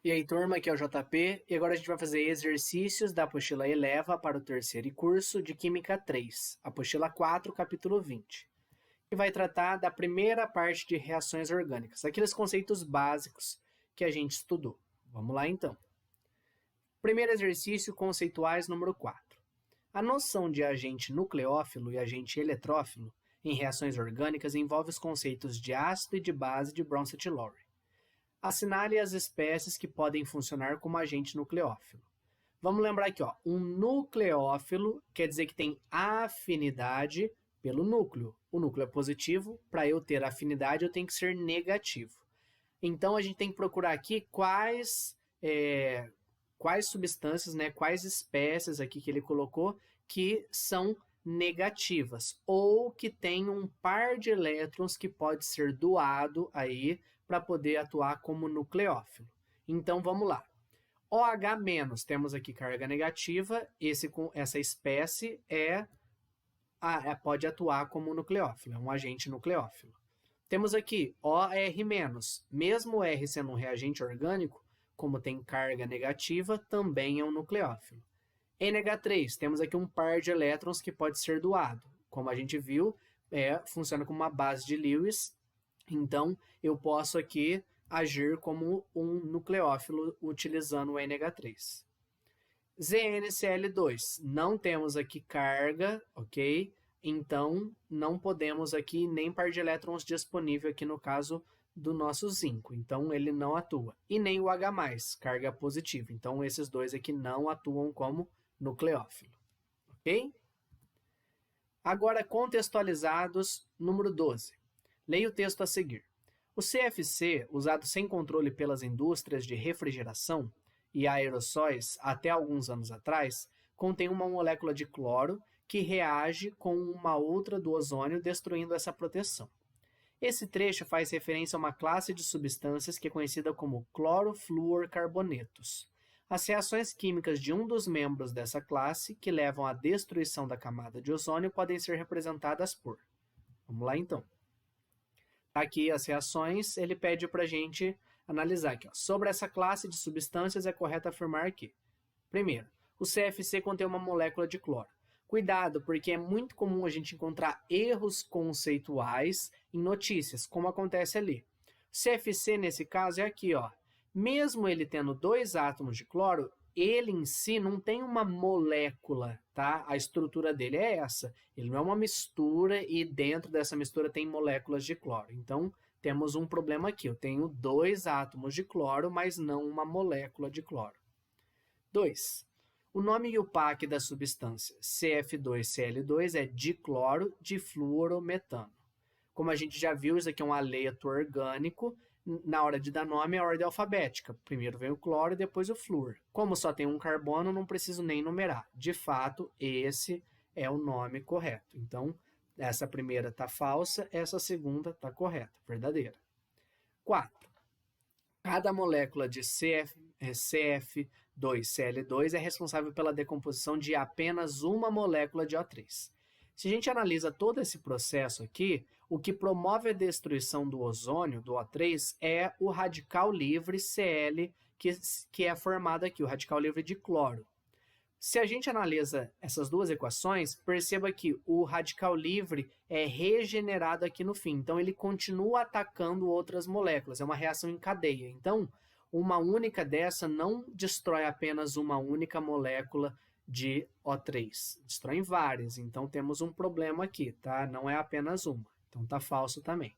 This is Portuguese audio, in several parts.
E aí, turma, aqui é o JP, e agora a gente vai fazer exercícios da apostila Eleva para o terceiro curso de Química 3, apostila 4, capítulo 20, que vai tratar da primeira parte de reações orgânicas, aqueles conceitos básicos que a gente estudou. Vamos lá, então. Primeiro exercício, conceituais número 4. A noção de agente nucleófilo e agente eletrófilo em reações orgânicas envolve os conceitos de ácido e de base de Bronsted Lowry. Assinale as espécies que podem funcionar como agente nucleófilo. Vamos lembrar aqui, um nucleófilo quer dizer que tem afinidade pelo núcleo. O núcleo é positivo, para eu ter afinidade eu tenho que ser negativo. Então a gente tem que procurar aqui quais substâncias, quais espécies aqui que ele colocou que são negativas ou que tem um par de elétrons que pode ser doado aí para poder atuar como nucleófilo. Então vamos lá. OH-, temos aqui carga negativa, essa espécie pode atuar como nucleófilo, é um agente nucleófilo. Temos aqui OR-, mesmo R sendo um reagente orgânico, como tem carga negativa, também é um nucleófilo. NH3, temos aqui um par de elétrons que pode ser doado. Como a gente viu, funciona como uma base de Lewis, então eu posso aqui agir como um nucleófilo utilizando o NH3. ZnCl2, não temos aqui carga, ok? Então não podemos aqui nem par de elétrons disponível aqui no caso do nosso zinco, então ele não atua. E nem o H+, carga positiva, então esses dois aqui não atuam como nucleófilo, ok? Agora, contextualizados, número 12. Leia o texto a seguir. O CFC, usado sem controle pelas indústrias de refrigeração e aerossóis até alguns anos atrás, contém uma molécula de cloro que reage com uma outra do ozônio, destruindo essa proteção. Esse trecho faz referência a uma classe de substâncias que é conhecida como clorofluorcarbonetos. As reações químicas de um dos membros dessa classe, que levam à destruição da camada de ozônio, podem ser representadas por... Vamos lá, então. Aqui as reações, ele pede para a gente analisar aqui. Sobre essa classe de substâncias, é correto afirmar que, primeiro, o CFC contém uma molécula de cloro. Cuidado, porque é muito comum a gente encontrar erros conceituais em notícias, como acontece ali. O CFC, nesse caso, é aqui, Mesmo ele tendo 2 átomos de cloro, ele em si não tem uma molécula, tá? A estrutura dele é essa. Ele não é uma mistura e dentro dessa mistura tem moléculas de cloro. Então, temos um problema aqui. Eu tenho 2 átomos de cloro, mas não uma molécula de cloro. 2. O nome IUPAC da substância CF2Cl2 é dicloro de fluorometano. Como a gente já viu, isso aqui é um aleto orgânico. Na hora de dar nome, é a ordem alfabética. Primeiro vem o cloro e depois o flúor. Como só tem um carbono, não preciso nem numerar. De fato, esse é o nome correto. Então, essa primeira está falsa, essa segunda está correta, verdadeira. 4. Cada molécula de CF2Cl2 é responsável pela decomposição de apenas uma molécula de O3. Se a gente analisa todo esse processo aqui, o que promove a destruição do ozônio, do O3, é o radical livre Cl, que é formado aqui, o radical livre de cloro. Se a gente analisa essas duas equações, perceba que o radical livre é regenerado aqui no fim. Então, ele continua atacando outras moléculas. É uma reação em cadeia. Então, uma única dessa não destrói apenas uma única molécula de O3. Destrói várias. Então, temos um problema aqui, tá? Não é apenas uma. Então, tá falso também.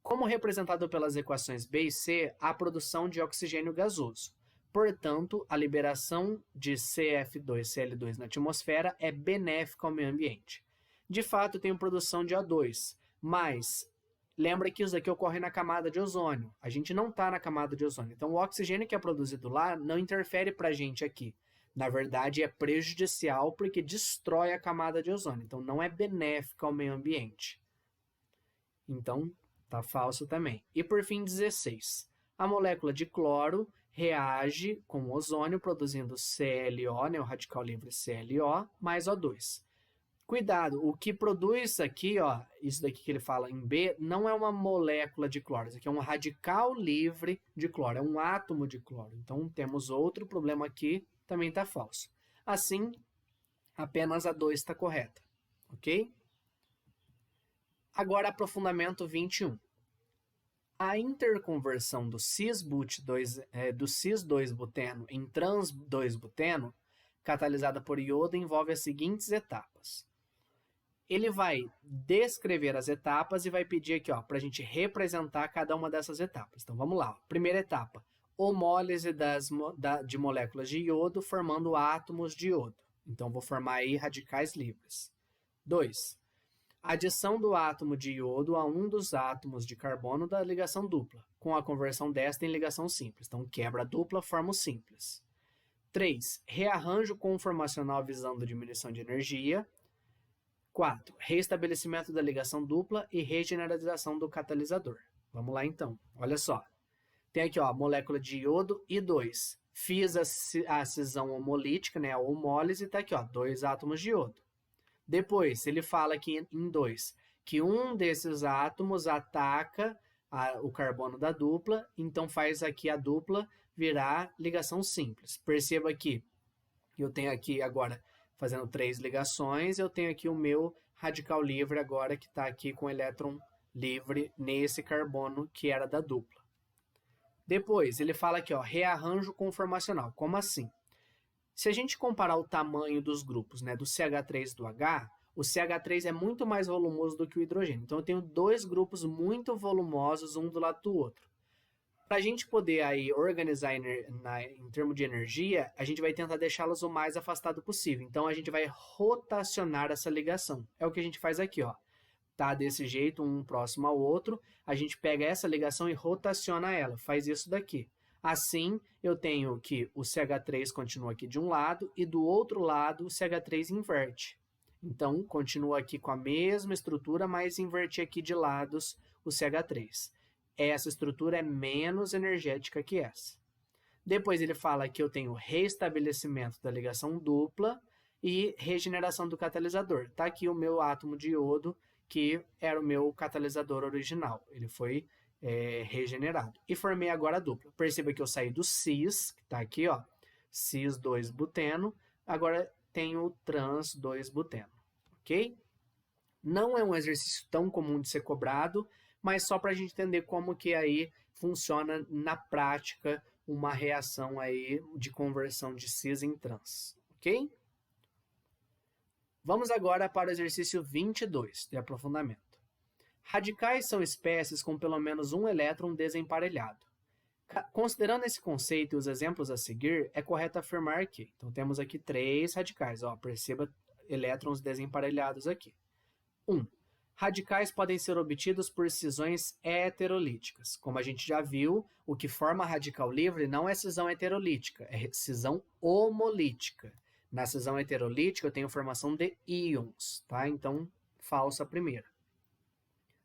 Como representado pelas equações B e C, há produção de oxigênio gasoso. Portanto, a liberação de CF2Cl2 na atmosfera é benéfica ao meio ambiente. De fato, tem produção de O2, mas lembra que isso daqui ocorre na camada de ozônio. A gente não está na camada de ozônio. Então, o oxigênio que é produzido lá não interfere para a gente aqui. Na verdade, é prejudicial porque destrói a camada de ozônio. Então, não é benéfico ao meio ambiente. Então, está falso também. E por fim, 16. A molécula de cloro reage com o ozônio, produzindo ClO, o radical livre ClO, mais O2. Cuidado, o que produz aqui, ó, isso daqui que ele fala em B, não é uma molécula de cloro, isso aqui é um radical livre de cloro, é um átomo de cloro. Então, temos outro problema aqui, também está falso. Assim, apenas a 2 está correta, ok? Agora, aprofundamento 21. A interconversão do cis-2-buteno em trans-2-buteno, catalisada por iodo, envolve as seguintes etapas. Ele vai descrever as etapas e vai pedir aqui, ó, para a gente representar cada uma dessas etapas. Então, vamos lá. Ó. Primeira etapa, homólise de moléculas de iodo formando átomos de iodo. Então, vou formar aí radicais livres. 2. Adição do átomo de iodo a um dos átomos de carbono da ligação dupla, com a conversão desta em ligação simples. Então, quebra dupla, forma o simples. 3. Rearranjo conformacional visando diminuição de energia. 4. Reestabelecimento da ligação dupla e regeneralização do catalisador. Vamos lá, então. Olha só. Tem aqui, ó, a molécula de iodo I2. Fiz a cisão homolítica, né, a homólise, está aqui, ó, 2 átomos de iodo. Depois, ele fala aqui em 2, que um desses átomos ataca o carbono da dupla, então faz aqui a dupla virar ligação simples. Perceba que eu tenho aqui agora, fazendo 3 ligações, eu tenho aqui o meu radical livre agora, que está aqui com elétron livre nesse carbono que era da dupla. Depois, ele fala aqui, ó, rearranjo conformacional. Como assim? Se a gente comparar o tamanho dos grupos, né, do CH3 e do H, o CH3 é muito mais volumoso do que o hidrogênio. Então, eu tenho 2 grupos muito volumosos, um do lado do outro. Para a gente poder aí organizar em termos de energia, a gente vai tentar deixá-las o mais afastado possível. Então, a gente vai rotacionar essa ligação. É o que a gente faz aqui, ó. Tá desse jeito, um próximo ao outro. A gente pega essa ligação e rotaciona ela. Faz isso daqui. Assim, eu tenho que o CH3 continua aqui de um lado e do outro lado o CH3 inverte. Então, continua aqui com a mesma estrutura, mas inverti aqui de lados o CH3. Essa estrutura é menos energética que essa. Depois ele fala que eu tenho restabelecimento da ligação dupla e regeneração do catalisador. Está aqui o meu átomo de iodo, que era o meu catalisador original. Ele foi regenerado. E formei agora a dupla. Perceba que eu saí do cis, que está aqui, ó, cis-2-buteno, agora tenho o trans-2-buteno, ok? Não é um exercício tão comum de ser cobrado, mas só para a gente entender como que aí funciona na prática uma reação aí de conversão de cis em trans, ok? Vamos agora para o exercício 22 de aprofundamento. Radicais são espécies com pelo menos um elétron desemparelhado. Considerando esse conceito e os exemplos a seguir, é correto afirmar que, então temos aqui 3 radicais, ó, perceba elétrons desemparelhados aqui. 1. Radicais podem ser obtidos por cisões heterolíticas. Como a gente já viu, o que forma radical livre não é cisão heterolítica, é cisão homolítica. Na cisão heterolítica eu tenho formação de íons, tá? Então, falsa a primeira.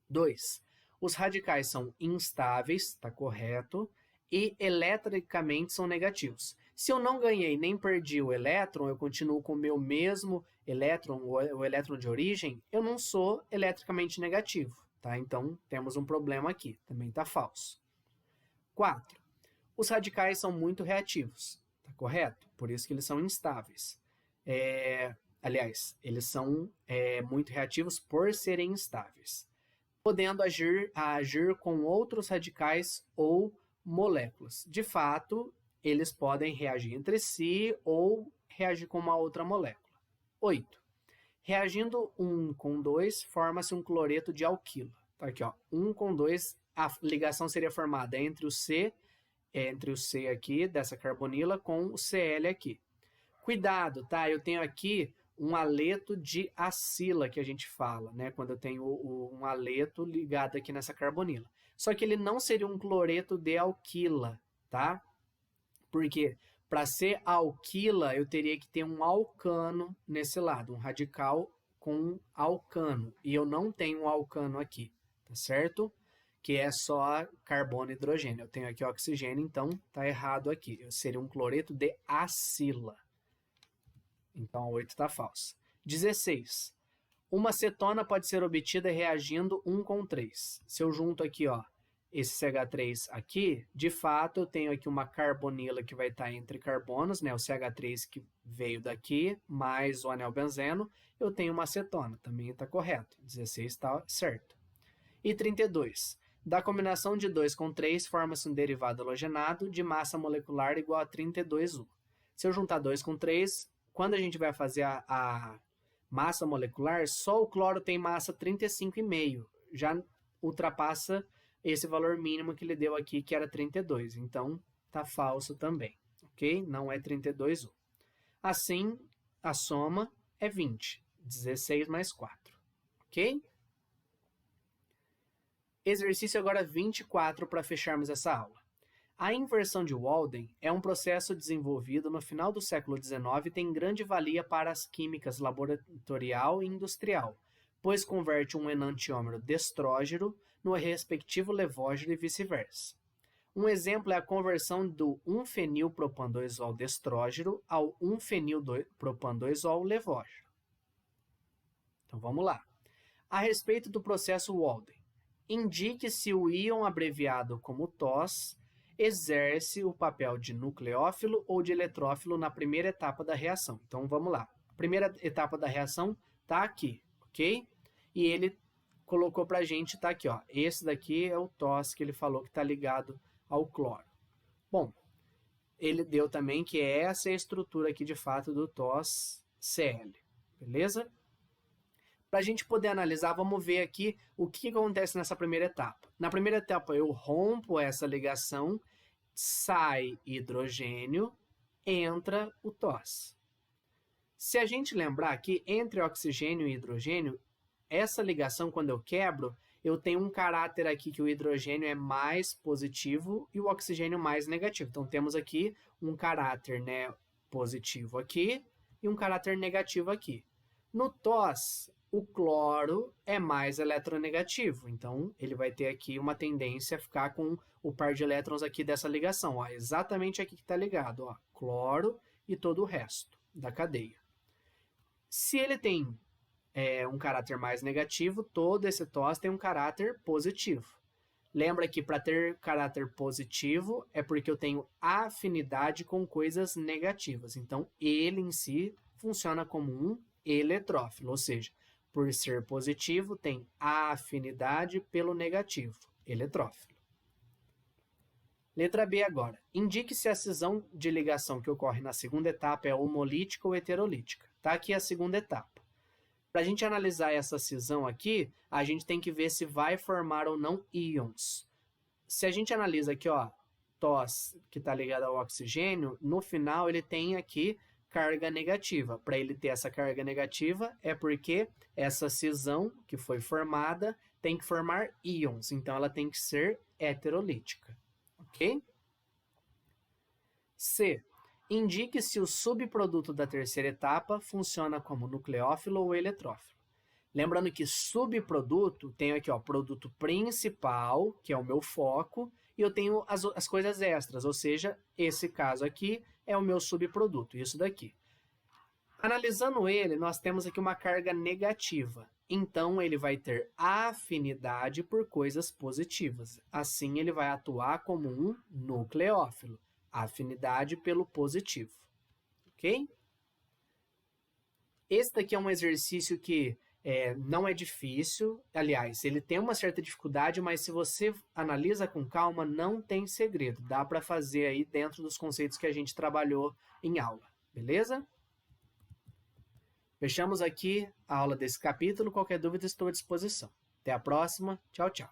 2. Os radicais são instáveis, está correto, e eletricamente são negativos. Se eu não ganhei nem perdi o elétron, eu continuo com o meu mesmo elétron, o elétron de origem, eu não sou eletricamente negativo, tá? Então, temos um problema aqui, também está falso. 4. Os radicais são muito reativos, tá correto? Por isso que eles são instáveis. Aliás, eles são muito reativos por serem instáveis, podendo agir com outros radicais ou moléculas. De fato, eles podem reagir entre si ou reagir com uma outra molécula. 8. Reagindo 1 com 2, forma-se um cloreto de alquila. Tá aqui, ó, 1 com 2, a ligação seria formada entre o C aqui, dessa carbonila, com o Cl aqui. Cuidado, tá? Eu tenho aqui um aleto de acila, que a gente fala, né? Quando eu tenho um aleto ligado aqui nessa carbonila. Só que ele não seria um cloreto de alquila, tá? Porque para ser alquila, eu teria que ter um alcano nesse lado, um radical com alcano. E eu não tenho um alcano aqui, tá certo? Que é só carbono e hidrogênio. Eu tenho aqui oxigênio, então tá errado aqui. Seria um cloreto de acila. Então, a 8 está falsa. 16. Uma cetona pode ser obtida reagindo 1 com 3. Se eu junto aqui, ó, esse CH3 aqui, de fato eu tenho aqui uma carbonila que vai estar entre carbonos, né? O CH3 que veio daqui, mais o anel benzeno, eu tenho uma acetona, também está correto, 16 está certo. E 32. Da combinação de 2 com 3, forma-se um derivado halogenado de massa molecular igual a 32U. Se eu juntar 2 com 3, quando a gente vai fazer a massa molecular, só o cloro tem massa 35,5, já ultrapassa esse valor mínimo que ele deu aqui, que era 32. Então, tá falso também, ok? Não é 32U. Assim, a soma é 20. 16 mais 4, ok? Exercício agora 24 para fecharmos essa aula. A inversão de Walden é um processo desenvolvido no final do século XIX e tem grande valia para as químicas laboratorial e industrial, pois converte um enantiômero destrógeno no respectivo levógeno e vice-versa. Um exemplo é a conversão do 1-fenilpropan-2-ol destrógeno ao 1-fenilpropan-2-ol levógeno. Então vamos lá. A respeito do processo Walden, indique se o íon abreviado como TOS exerce o papel de nucleófilo ou de eletrófilo na primeira etapa da reação. Então vamos lá. A primeira etapa da reação está aqui, ok? E ele colocou para a gente, tá aqui, ó. Esse daqui é o TOS que ele falou que está ligado ao cloro. Bom, ele deu também que essa é a estrutura aqui de fato do TOS-Cl, beleza? Para a gente poder analisar, vamos ver aqui o que acontece nessa primeira etapa. Na primeira etapa eu rompo essa ligação, sai hidrogênio, entra o TOS. Se a gente lembrar que entre oxigênio e hidrogênio, essa ligação, quando eu quebro, eu tenho um caráter aqui que o hidrogênio é mais positivo e o oxigênio mais negativo. Então, temos aqui um caráter, né, positivo aqui e um caráter negativo aqui. No TOS, o cloro é mais eletronegativo. Então, ele vai ter aqui uma tendência a ficar com o par de elétrons aqui dessa ligação. Ó, exatamente aqui que está ligado. Ó, cloro e todo o resto da cadeia. Se ele tem um caráter mais negativo, todo esse TOS tem um caráter positivo. Lembra que para ter caráter positivo é porque eu tenho afinidade com coisas negativas. Então, ele em si funciona como um eletrófilo, ou seja, por ser positivo, tem afinidade pelo negativo, eletrófilo. Letra B agora. Indique se a cisão de ligação que ocorre na segunda etapa é homolítica ou heterolítica. Está aqui a segunda etapa. Para a gente analisar essa cisão aqui, a gente tem que ver se vai formar ou não íons. Se a gente analisa aqui, ó, TOS, que está ligado ao oxigênio, no final ele tem aqui carga negativa. Para ele ter essa carga negativa, é porque essa cisão que foi formada tem que formar íons. Então, ela tem que ser heterolítica. Ok? C. Indique se o subproduto da terceira etapa funciona como nucleófilo ou eletrófilo. Lembrando que subproduto, tenho aqui, ó, produto principal, que é o meu foco, e eu tenho as coisas extras, ou seja, esse caso aqui é o meu subproduto, isso daqui. Analisando ele, nós temos aqui uma carga negativa. Então, ele vai ter afinidade por coisas positivas. Assim, ele vai atuar como um nucleófilo. Afinidade pelo positivo. Ok? Esse daqui é um exercício que não é difícil. Aliás, ele tem uma certa dificuldade, mas se você analisa com calma, não tem segredo. Dá para fazer aí dentro dos conceitos que a gente trabalhou em aula. Beleza? Fechamos aqui a aula desse capítulo. Qualquer dúvida, estou à disposição. Até a próxima. Tchau, tchau.